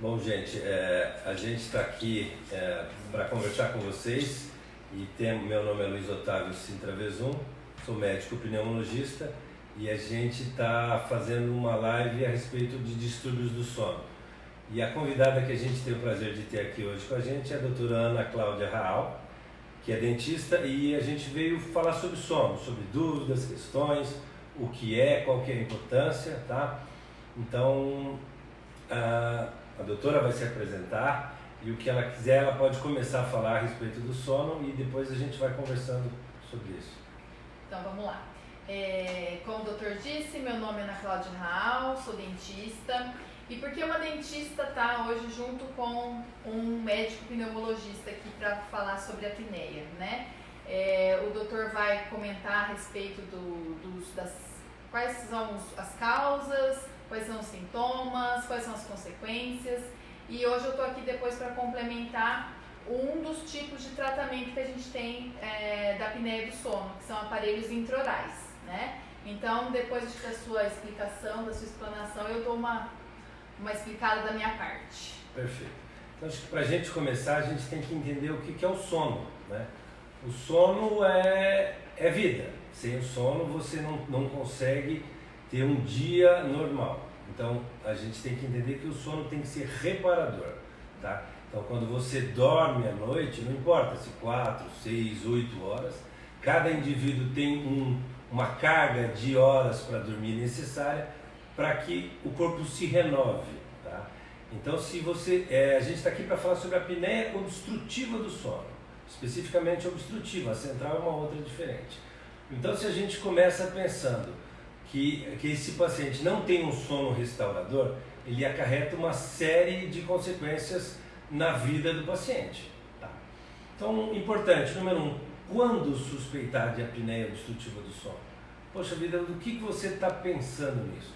Bom, gente, a gente está aqui para conversar com vocês e meu nome é Luiz Otávio Sintra Vezum, sou médico pneumologista e a gente está fazendo uma live a respeito de distúrbios do sono. E a convidada que a gente tem o prazer de ter aqui hoje com a gente é a doutora Ana Cláudia Raal, que é dentista, e a gente veio falar sobre sono, sobre dúvidas, questões, o que é, qual que é a importância, tá? Então, a doutora vai se apresentar e o que ela quiser, ela pode começar a falar a respeito do sono e depois a gente vai conversando sobre isso. Então vamos lá. Como o doutor disse, meu nome é Ana Cláudia Raal, sou dentista. E por que uma dentista está hoje junto com um médico pneumologista aqui para falar sobre a apneia, né? O doutor vai comentar a respeito quais são as causas, quais são os sintomas, quais são as consequências. E hoje eu estou aqui depois para complementar um dos tipos de tratamento que a gente tem da apneia do sono, que são aparelhos intraorais, né? Então, depois da sua explicação, da sua explanação, eu dou uma explicada da minha parte. Perfeito. Então, acho que para a gente começar, a gente tem que entender o que é o sono, né? O sono é vida. Sem o sono, você não consegue ter um dia normal. Então, a gente tem que entender que o sono tem que ser reparador, tá? Então, quando você dorme à noite, não importa se 4, 6, 8 horas, cada indivíduo tem uma carga de horas para dormir necessária para que o corpo se renove, tá? Então, a gente está aqui para falar sobre a apneia obstrutiva do sono, especificamente obstrutiva, a central é uma outra diferente. Então, se a gente começa pensando que esse paciente não tem um sono restaurador, ele acarreta uma série de consequências na vida do paciente, tá? Então, importante, número 1, quando suspeitar de apneia obstrutiva do sono? Poxa vida, do que você está pensando nisso?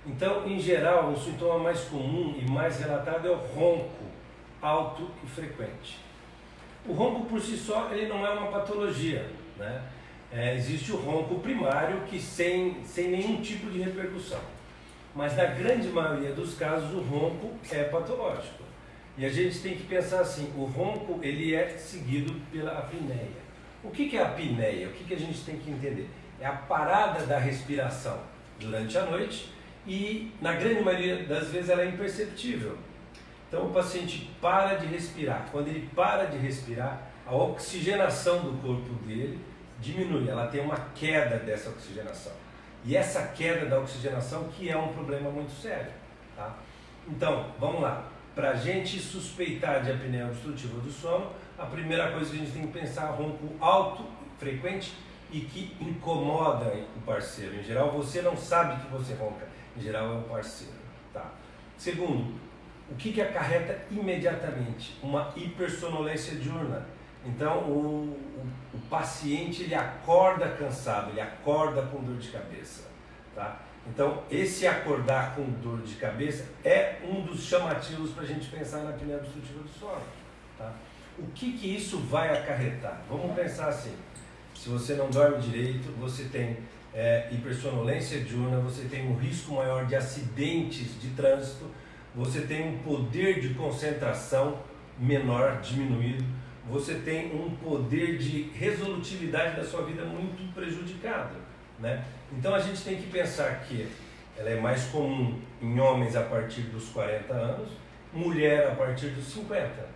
Então, em geral, o sintoma mais comum e mais relatado é o ronco alto e frequente. O ronco por si só, ele não é uma patologia, né? Existe o ronco primário que sem nenhum tipo de repercussão. Mas na grande maioria dos casos o ronco é patológico. E a gente tem que pensar assim, o ronco ele é seguido pela apneia. O que é a apneia? O que a gente tem que entender? É a parada da respiração durante a noite e na grande maioria das vezes ela é imperceptível. Então o paciente para de respirar. Quando ele para de respirar, a oxigenação do corpo dele diminui, ela tem uma queda dessa oxigenação. E essa queda da oxigenação que é um problema muito sério, tá? Então, vamos lá. Para a gente suspeitar de apneia obstrutiva do sono, a primeira coisa que a gente tem que pensar é ronco alto, frequente e que incomoda o parceiro. Em geral, você não sabe que você ronca, em geral é o parceiro, tá? Segundo, o que acarreta imediatamente? Uma hipersonolência diurna. Então, o paciente ele acorda cansado, ele acorda com dor de cabeça, tá? Então, esse acordar com dor de cabeça é um dos chamativos para a gente pensar na apneia obstrutiva do sono, tá? O que isso vai acarretar? Vamos pensar assim, se você não dorme direito, você tem hipersonolência diurna, você tem um risco maior de acidentes de trânsito, você tem um poder de concentração menor, diminuído, você tem um poder de resolutividade da sua vida muito prejudicado, né? Então a gente tem que pensar que ela é mais comum em homens a partir dos 40 anos, mulher a partir dos 50,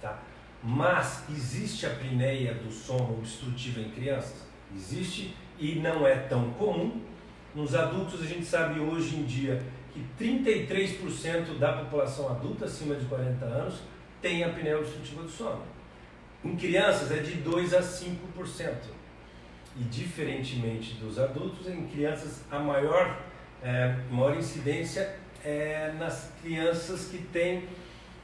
tá? Mas existe a apneia do sono obstrutiva em crianças? Existe e não é tão comum. Nos adultos a gente sabe hoje em dia que 33% da população adulta acima de 40 anos tem apneia obstrutiva do sono. Em crianças é de 2 a 5%. E diferentemente dos adultos, em crianças a maior incidência é nas crianças que têm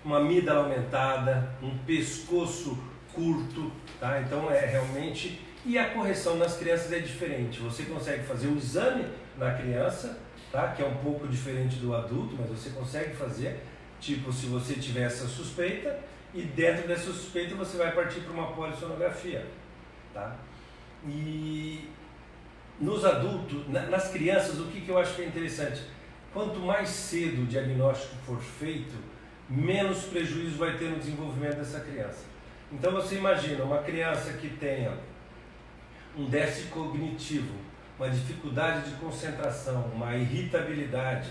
uma amígdala aumentada, um pescoço curto, tá? Então realmente... E a correção nas crianças é diferente. Você consegue fazer o exame na criança, tá? Que é um pouco diferente do adulto, mas você consegue fazer, tipo, se você tiver essa suspeita, e dentro dessa suspeita você vai partir para uma polissonografia, tá? E nos adultos, nas crianças, o que eu acho que é interessante? Quanto mais cedo o diagnóstico for feito, menos prejuízo vai ter no desenvolvimento dessa criança. Então você imagina uma criança que tenha um déficit cognitivo, uma dificuldade de concentração, uma irritabilidade,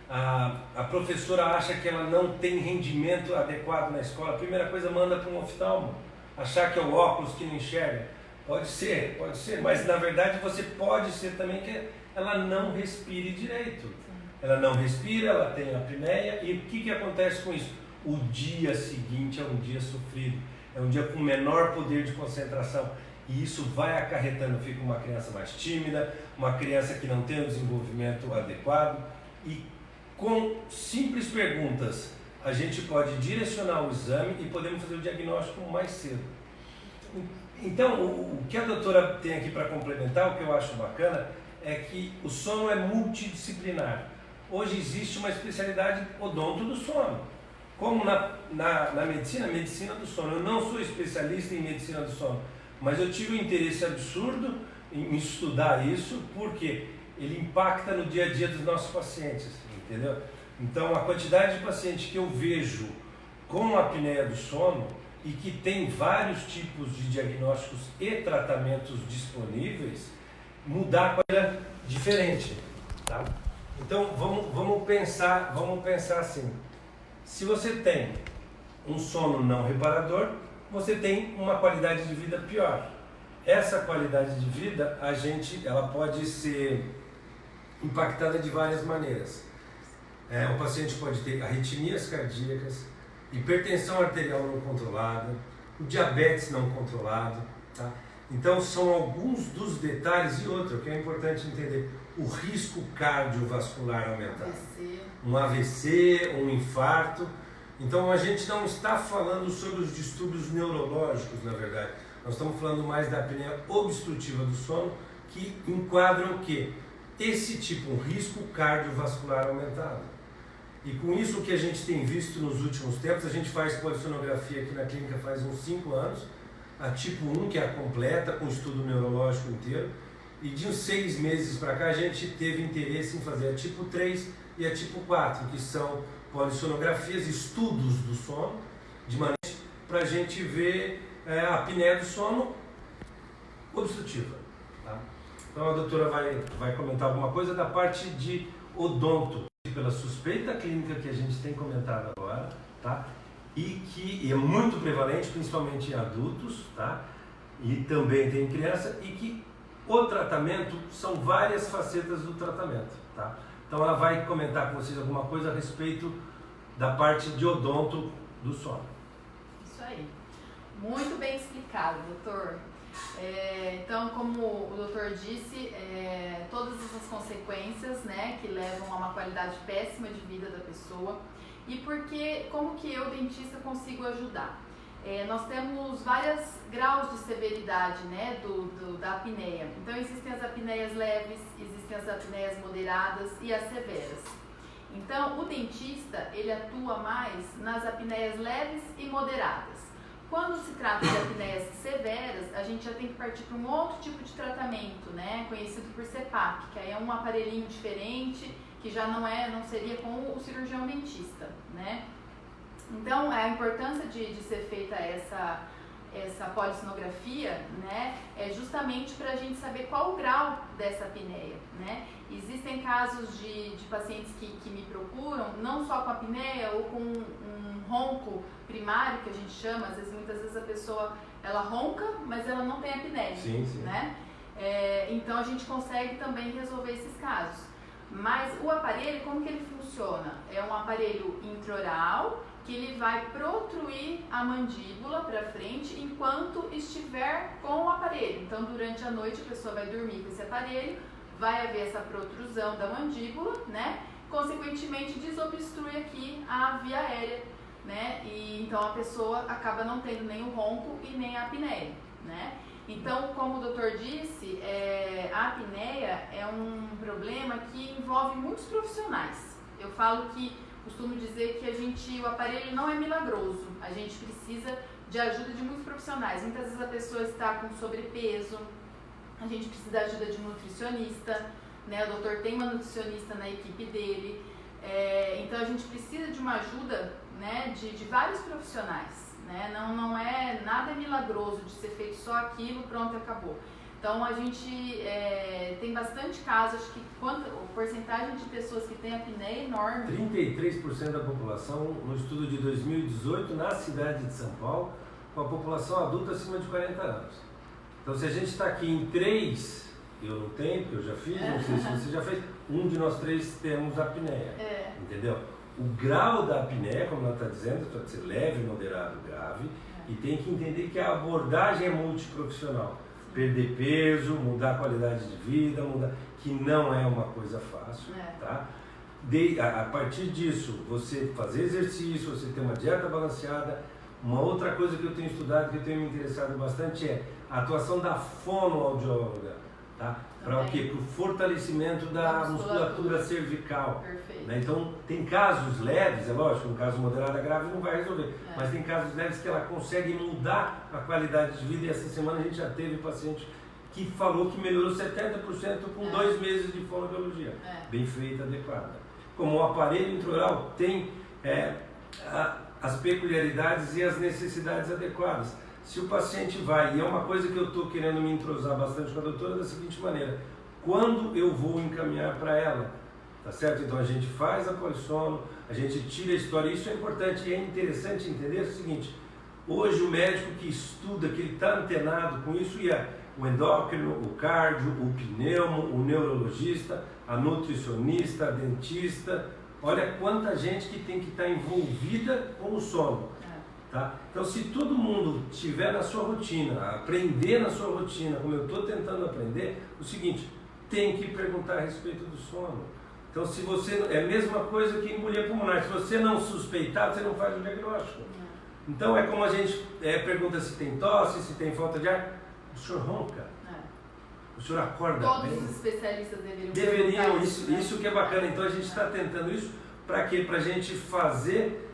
a professora acha que ela não tem rendimento adequado na escola, a primeira coisa manda para um oftalmo, achar que é o óculos que não enxerga. Pode ser, mas na verdade você pode ser também que ela não respire direito. Ela não respira, ela tem apneia, e o que acontece com isso? O dia seguinte é um dia sofrido, é um dia com menor poder de concentração, e isso vai acarretando, fica uma criança mais tímida, uma criança que não tem o desenvolvimento adequado, e com simples perguntas a gente pode direcionar o exame e podemos fazer o diagnóstico mais cedo. Então, o que a doutora tem aqui para complementar, o que eu acho bacana, é que o sono é multidisciplinar. Hoje existe uma especialidade odonto do sono. Como na medicina do sono. Eu não sou especialista em medicina do sono, mas eu tive um interesse absurdo em estudar isso, porque ele impacta no dia a dia dos nossos pacientes, entendeu? Então, a quantidade de pacientes que eu vejo com apneia do sono e que tem vários tipos de diagnósticos e tratamentos disponíveis, mudar a coisa diferente, tá? Então vamos pensar assim, se você tem um sono não reparador, você tem uma qualidade de vida pior. Essa qualidade de vida, ela pode ser impactada de várias maneiras. O paciente pode ter arritmias cardíacas, hipertensão arterial não controlada, o diabetes não controlado, tá? Então são alguns dos detalhes, e outro que é importante entender, o risco cardiovascular aumentado, um AVC, um infarto. Então a gente não está falando sobre os distúrbios neurológicos, na verdade, nós estamos falando mais da apneia obstrutiva do sono, que enquadram o quê? Esse tipo, um risco cardiovascular aumentado. E com isso que a gente tem visto nos últimos tempos, a gente faz polissonografia aqui na clínica faz uns 5 anos, a tipo 1, que é a completa, com estudo neurológico inteiro, e de uns 6 meses para cá a gente teve interesse em fazer a tipo 3 e a tipo 4, que são polissonografias, estudos do sono, de maneira para a gente ver a apneia do sono obstrutiva. Tá? Então a doutora vai comentar alguma coisa da parte de odonto, pela suspeita clínica que a gente tem comentado agora, tá? E que é muito prevalente, principalmente em adultos, tá? E também tem criança, e que o tratamento são várias facetas do tratamento, tá? Então ela vai comentar com vocês alguma coisa a respeito da parte de odonto do sono. Isso aí. Muito bem explicado, doutor. Então, como o doutor disse, todas essas consequências, né, que levam a uma qualidade péssima de vida da pessoa. E como que eu, dentista, consigo ajudar? Nós temos vários graus de severidade, né, da apneia. Então, existem as apneias leves, existem as apneias moderadas e as severas. Então, o dentista, ele atua mais nas apneias leves e moderadas. Quando se trata de apneias severas, a gente já tem que partir para um outro tipo de tratamento, né, conhecido por CPAP, que aí é um aparelhinho diferente, que já não seria com o cirurgião dentista, né? Então, a importância de ser feita essa polissonografia, né, é justamente para a gente saber qual o grau dessa apneia, né? Existem casos de pacientes que me procuram, não só com apneia ou com um ronco primário, que a gente chama, muitas vezes a pessoa, ela ronca, mas ela não tem apneia, sim. Né? Então a gente consegue também resolver esses casos. Mas o aparelho, como que ele funciona? É um aparelho intraoral que ele vai protruir a mandíbula para frente enquanto estiver com o aparelho. Então, durante a noite, a pessoa vai dormir com esse aparelho, vai haver essa protrusão da mandíbula, né? Consequentemente, desobstrui aqui a via aérea, né? E então a pessoa acaba não tendo nem o ronco e nem a apneia, né? Então, como o doutor disse, a apneia é um problema que envolve muitos profissionais. Eu costumo dizer que o aparelho não é milagroso, a gente precisa de ajuda de muitos profissionais. Muitas vezes a pessoa está com sobrepeso, a gente precisa da ajuda de um nutricionista, né? O doutor tem uma nutricionista na equipe dele. Então Então a gente precisa de uma ajuda, né, de vários profissionais, né? Não é nada milagroso de ser feito só aquilo, pronto, acabou. Então a gente tem bastante casos, acho que a porcentagem de pessoas que têm apneia é enorme. 33% da população, no estudo de 2018, na cidade de São Paulo, com a população adulta acima de 40 anos. Então se a gente está aqui em 3, eu não tenho, porque eu já fiz, não sei se você já fez, um de nós 3 temos apneia, entendeu? O grau da apneia, como ela está dizendo, pode ser leve, moderado, grave, e tem que entender que a abordagem é multiprofissional. Perder peso, mudar a qualidade de vida, que não é uma coisa fácil, tá? A partir disso, você fazer exercício, você ter uma dieta balanceada. Uma outra coisa que eu tenho estudado, que eu tenho me interessado bastante é a atuação da fonoaudióloga, tá? Para o quê? Para o fortalecimento da musculatura cervical. Né? Então, tem casos leves, é lógico, um caso moderado a grave não vai resolver, mas tem casos leves que ela consegue mudar a qualidade de vida, e essa semana a gente já teve paciente que falou que melhorou 70% com 2 meses de fonoaudiologia, bem feita, adequada. Como o aparelho intraoral tem as peculiaridades e as necessidades adequadas. Se o paciente vai, e é uma coisa que eu estou querendo me entrosar bastante com a doutora da seguinte maneira: quando eu vou encaminhar para ela, tá certo? Então a gente faz a polissono, a gente tira a história, isso é importante e é interessante entender o seguinte: hoje o médico que estuda, que ele está antenado com isso, e o endócrino, o cardio, o pneumo, o neurologista, a nutricionista, a dentista, olha quanta gente que tem que estar envolvida com o sono. Tá? Então, se todo mundo tiver na sua rotina, aprender na sua rotina, como eu estou tentando aprender, o seguinte: tem que perguntar a respeito do sono. Então, se você é a mesma coisa que embolia pulmonar, se você não suspeitar, você não faz o diagnóstico. Então, é como a gente pergunta se tem tosse, se tem falta de ar. O senhor ronca? O senhor acorda bem? Todos os especialistas deveriam isso que é bacana. Então, a gente está tentando isso para quê? Para a gente fazer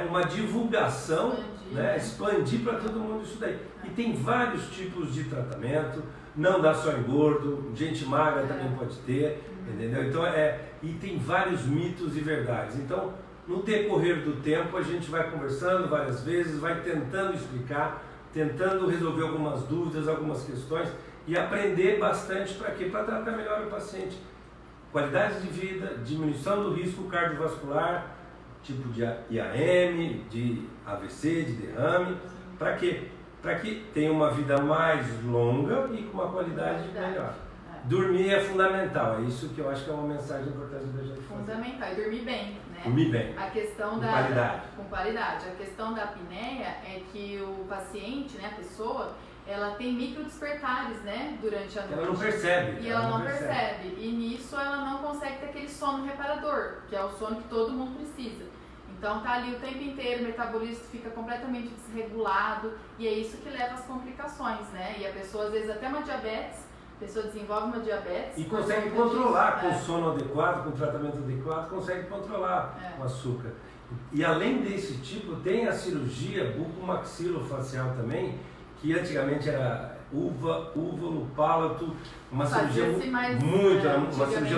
uma divulgação, expandir para todo mundo isso daí. E tem vários tipos de tratamento, não dá só engordo, gente magra também pode ter, entendeu? Então e tem vários mitos e verdades. Então, no decorrer do tempo, a gente vai conversando várias vezes, vai tentando explicar, tentando resolver algumas dúvidas, algumas questões e aprender bastante para quê? Para tratar melhor o paciente. Qualidade de vida, diminuição do risco cardiovascular, tipo de IAM, de AVC, de derrame, para quê? Para que tenha uma vida mais longa e com uma qualidade melhor. Dormir é fundamental, é isso que eu acho que é uma mensagem importante da gente fazer. Fundamental, e dormir bem, né? Dormir bem, a questão com qualidade. Com qualidade. A questão da apneia é que o paciente, né, a pessoa, ela tem micro despertares, né, durante a noite. Ela não percebe. E ela não percebe. E nisso ela não consegue ter aquele sono reparador, que é o sono que todo mundo precisa. Então tá ali o tempo inteiro, o metabolismo fica completamente desregulado e é isso que leva às complicações, né? E a pessoa, às vezes, até uma diabetes, a pessoa desenvolve uma diabetes. E consegue controlar com o sono adequado, com o tratamento adequado, consegue controlar o açúcar. E além desse tipo, tem a cirurgia bucomaxilofacial também, que antigamente era úvulo, palato, uma cirurgia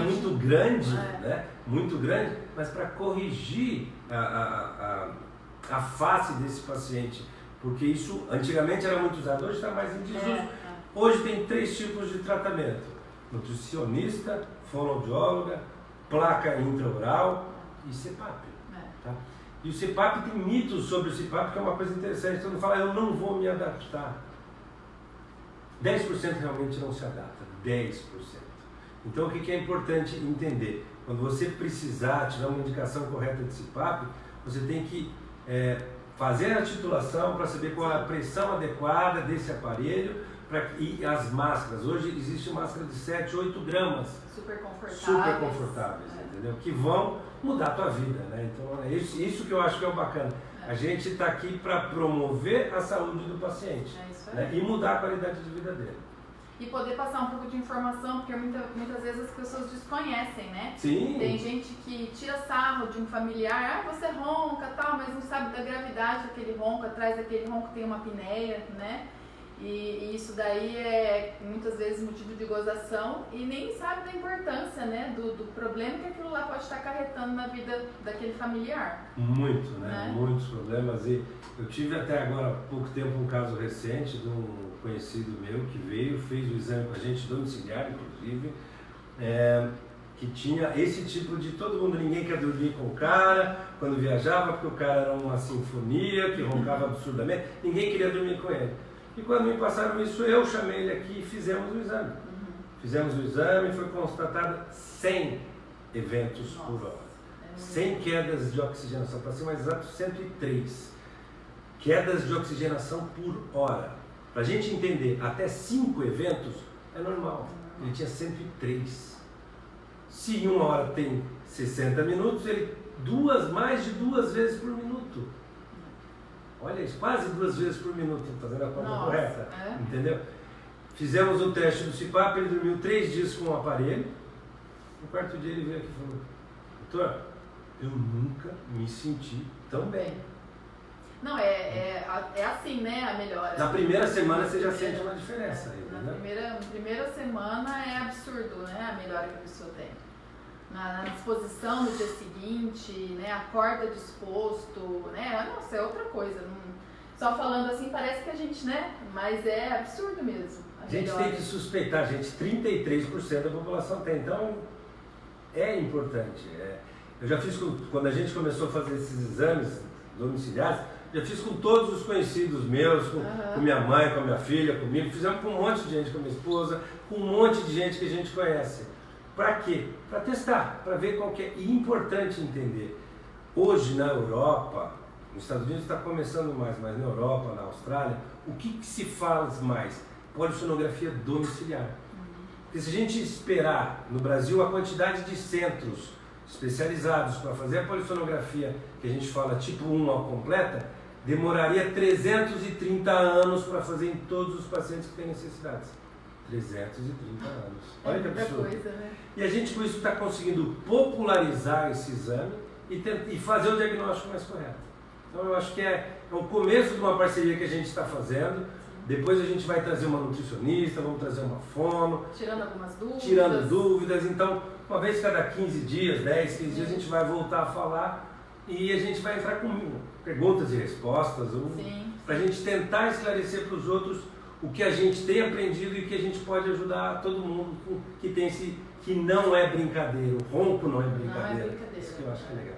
muito grande, né? Muito grande, mas para corrigir a face desse paciente, porque isso antigamente era muito usado, hoje está mais em desuso. Hoje tem 3 tipos de tratamento: nutricionista, fonoaudióloga, placa intraoral e CPAP. Tá? E o CPAP tem mitos sobre o CPAP, que é uma coisa interessante. Todo mundo fala: eu não vou me adaptar. 10% realmente não se adapta, 10%. Então o que é importante entender? Quando você precisar, tiver uma indicação correta de CPAP, você tem que fazer a titulação para saber qual é a pressão adequada desse aparelho e as máscaras. Hoje existe máscara de 7, 8 gramas. Super confortáveis, entendeu? Que vão mudar a tua vida, né? Então é isso que eu acho que é o bacana. A gente está aqui para promover a saúde do paciente, né? E mudar a qualidade de vida dele. E poder passar um pouco de informação, porque muitas vezes as pessoas desconhecem, né? Sim. Tem gente que tira sarro de um familiar, você ronca, tal, mas não sabe da gravidade daquele ronco, atrás daquele ronco tem uma apneia, né? E isso daí é muitas vezes motivo de gozação e nem sabe da importância, né, do problema que aquilo lá pode estar acarretando na vida daquele familiar. Muito, né? Muitos problemas. E eu tive até agora, há pouco tempo, um caso recente de um conhecido meu que veio, fez o exame com a gente, domiciliar, inclusive, que tinha esse tipo de todo mundo, ninguém quer dormir com o cara, quando viajava, porque o cara era uma sinfonia, que roncava absurdamente, ninguém queria dormir com ele. E quando me passaram isso, eu chamei ele aqui e fizemos o exame. Fizemos o exame e foi constatado 100 eventos por hora. 100 quedas de oxigenação, para ser mais exato, 103 quedas de oxigenação por hora. Para a gente entender, até 5 eventos é normal. Ele tinha 103. Se em uma hora tem 60 minutos, ele mais de 2 vezes por minuto. Olha isso, quase 2 vezes por minuto, fazendo a conta correta. Entendeu? Fizemos o teste do CPAP, ele dormiu 3 dias com o aparelho. No quarto dia ele veio aqui e falou: doutor, eu nunca me senti tão bem. Não, é assim, né, a melhora. Na primeira semana você já sente uma diferença. Na primeira semana é absurdo, né, a melhora que a pessoa tem. Na disposição no dia seguinte, né, acorda disposto, né, nossa, é outra coisa. Só falando assim parece que a gente, né, mas é absurdo mesmo. A gente tem que suspeitar, gente, 33% da população tem, então é importante. Eu já fiz, quando a gente começou a fazer esses exames domiciliares, já fiz com todos os conhecidos meus, com minha mãe, com a minha filha, comigo, fizemos com um monte de gente, com a minha esposa, com um monte de gente que a gente conhece. Para quê? Para testar, para ver qual que é. E é importante entender, hoje na Europa, nos Estados Unidos está começando mais, mas na Europa, na Austrália, o que se faz mais? Polissonografia domiciliar. Porque se a gente esperar no Brasil a quantidade de centros especializados para fazer a polissonografia, que a gente fala tipo 1 ao completa, demoraria 330 anos para fazer em todos os pacientes que têm necessidades. 330 anos. Olha que absurdo. Coisa, né? E a gente com isso está conseguindo popularizar esse exame e fazer o diagnóstico mais correto. Então eu acho que é o começo de uma parceria que a gente está fazendo. Depois a gente vai trazer uma nutricionista, vamos trazer uma fono. Tirando algumas dúvidas. Tirando dúvidas. Então, uma vez cada 15 dias, 10, 15 dias, a gente vai voltar a falar e a gente vai entrar com perguntas e respostas para a gente tentar esclarecer para os outros o que a gente tem aprendido e que a gente pode ajudar todo mundo que tem que não é brincadeira, o ronco não é brincadeira. Não é brincadeira. Isso que eu acho que é legal.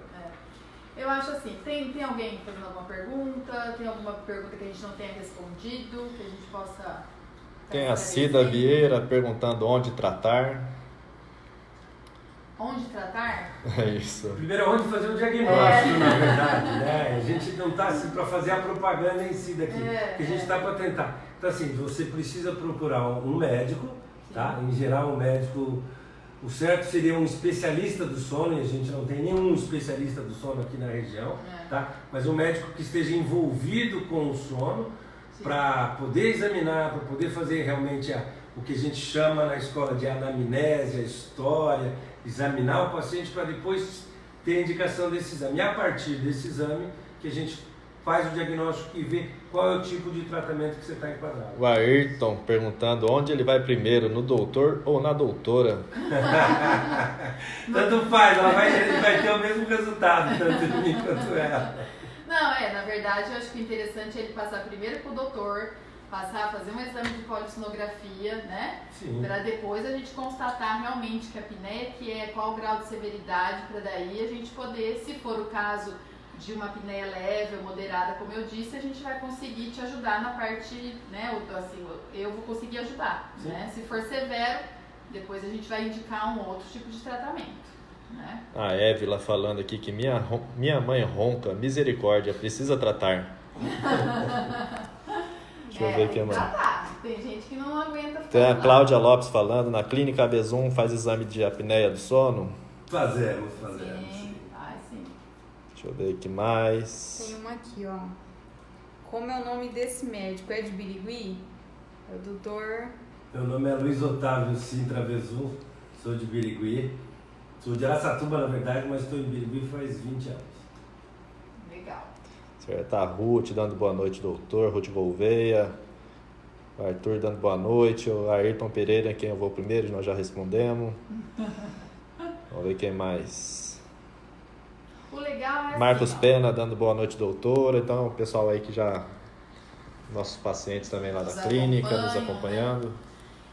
Eu acho assim, tem alguém fazendo alguma pergunta, tem alguma pergunta que a gente não tenha respondido, que a gente possa... Tem a Cida Vieira perguntando onde tratar. Onde tratar? É isso. Primeiro, onde fazer o diagnóstico, na verdade, né? A gente não está assim para fazer a propaganda em si daqui, que a gente está para tentar. Então, assim, você precisa procurar um médico, tá? Em geral, um médico, o certo seria um especialista do sono, e a gente não tem nenhum especialista do sono aqui na região, tá? Mas um médico que esteja envolvido com o sono, para poder examinar, para poder fazer realmente o que a gente chama na escola de anamnese, a história, examinar o paciente para depois ter a indicação desse exame. E a partir desse exame que a gente faz o diagnóstico e vê qual é o tipo de tratamento que você está enquadrado. O Ayrton perguntando onde ele vai primeiro, no doutor ou na doutora? Tanto faz, ele vai ter o mesmo resultado, tanto em mim quanto ela. Não, na verdade eu acho que o interessante é ele passar primeiro para o doutor, fazer um exame de polissonografia, né? Para depois a gente constatar realmente que a apneia, que é qual o grau de severidade, para daí a gente poder, se for o caso de uma apneia leve ou moderada, como eu disse, a gente vai conseguir te ajudar na parte, né? Assim, eu vou conseguir ajudar, né? Se for severo, depois a gente vai indicar um outro tipo de tratamento. Né? A Évila falando aqui que minha mãe ronca, misericórdia, precisa tratar. Deixa eu ver aqui, mano. Tem gente que não aguenta. Tem a Cláudia Lopes falando, na clínica AB1 faz exame de apneia do sono? Fazemos. Sim. Deixa eu ver aqui mais. Tem uma aqui, ó. Como é o nome desse médico? É de Birigui? É o doutor... Meu nome é Luiz Otávio Sintra Vezu, sou de Birigui. Sou de Araçatuba, na verdade, mas estou em Birigui faz 20 anos. Legal. Certo, a Ruth dando boa noite, doutor. Ruth Gouveia. O Arthur dando boa noite. O Ayrton Pereira, quem eu vou primeiro, nós já respondemos. Vamos ver quem mais. O legal é Marcos assim, ó. Pena dando boa noite, doutora. Então, o pessoal aí que já... Nossos pacientes também lá Nos da clínica, nos acompanham, acompanhando.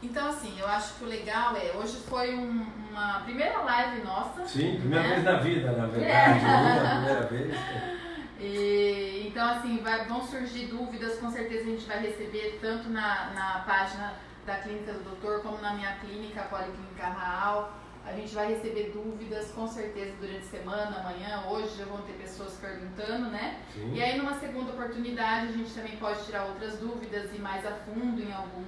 Então, assim, eu acho que o legal hoje foi uma primeira live nossa. Sim, primeira né? vez na vida, na verdade. Primeira vez. Então, assim, vão surgir dúvidas, com certeza a gente vai receber tanto na página da Clínica do Doutor, como na minha clínica, a Policlínica Raal. A gente vai receber dúvidas, com certeza, durante a semana, amanhã, hoje já vão ter pessoas perguntando, né? Sim. E aí, numa segunda oportunidade, a gente também pode tirar outras dúvidas e ir mais a fundo em algum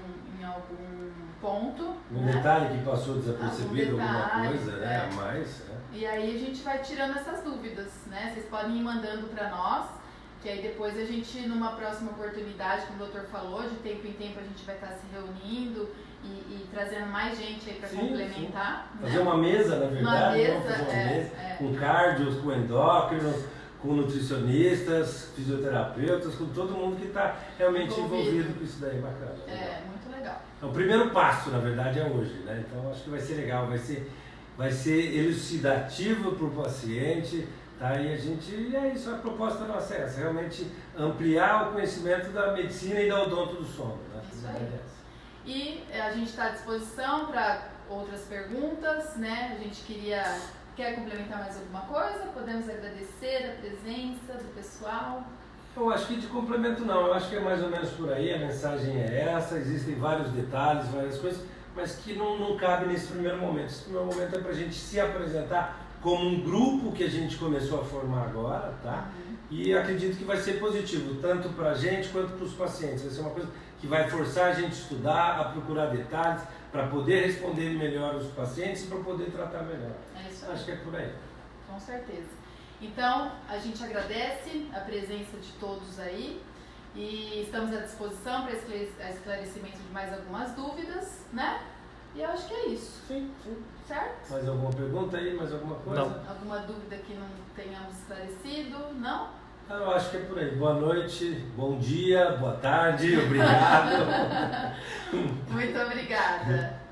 ponto. Um né? detalhe que passou desapercebido, Algum alguma detalhe, coisa, né? A mais. Né? E aí a gente vai tirando essas dúvidas, né? Vocês podem ir mandando para nós, que aí depois a gente, numa próxima oportunidade, como o doutor falou, de tempo em tempo a gente vai estar se reunindo e trazendo mais gente aí para complementar. Sim. Fazer uma mesa, na verdade. Uma mesa, fazer uma mesa é. com cardios, com endócrinos, com nutricionistas, fisioterapeutas, com todo mundo que está realmente envolvido com isso daí, bacana. É, muito legal. Então, o primeiro passo, na verdade, é hoje, né? Então, acho que vai ser legal, vai ser elucidativo para o paciente, tá? E é isso, a proposta nossa é essa, realmente ampliar o conhecimento da medicina e da odonto do sono, né? Isso aí. E a gente está à disposição para outras perguntas, né? A gente quer complementar mais alguma coisa? Podemos agradecer a presença do pessoal. Eu acho que de complemento não, eu acho que é mais ou menos por aí, a mensagem é essa, existem vários detalhes, várias coisas, mas que não cabe nesse primeiro momento. Esse primeiro momento é para a gente se apresentar como um grupo que a gente começou a formar agora, tá? E acredito que vai ser positivo, tanto para a gente quanto para os pacientes. Vai ser uma coisa que vai forçar a gente a estudar, a procurar detalhes, para poder responder melhor os pacientes e para poder tratar melhor. É isso aí. Acho que é por aí. Com certeza. Então, a gente agradece a presença de todos aí e estamos à disposição para esclarecimento de mais algumas dúvidas, né? E eu acho que é isso. Sim. Certo? Mais alguma pergunta aí? Mais alguma coisa? Não. Alguma dúvida que não tenhamos esclarecido? Não? Eu acho que é por aí. Boa noite, bom dia, boa tarde, obrigado. Muito obrigada.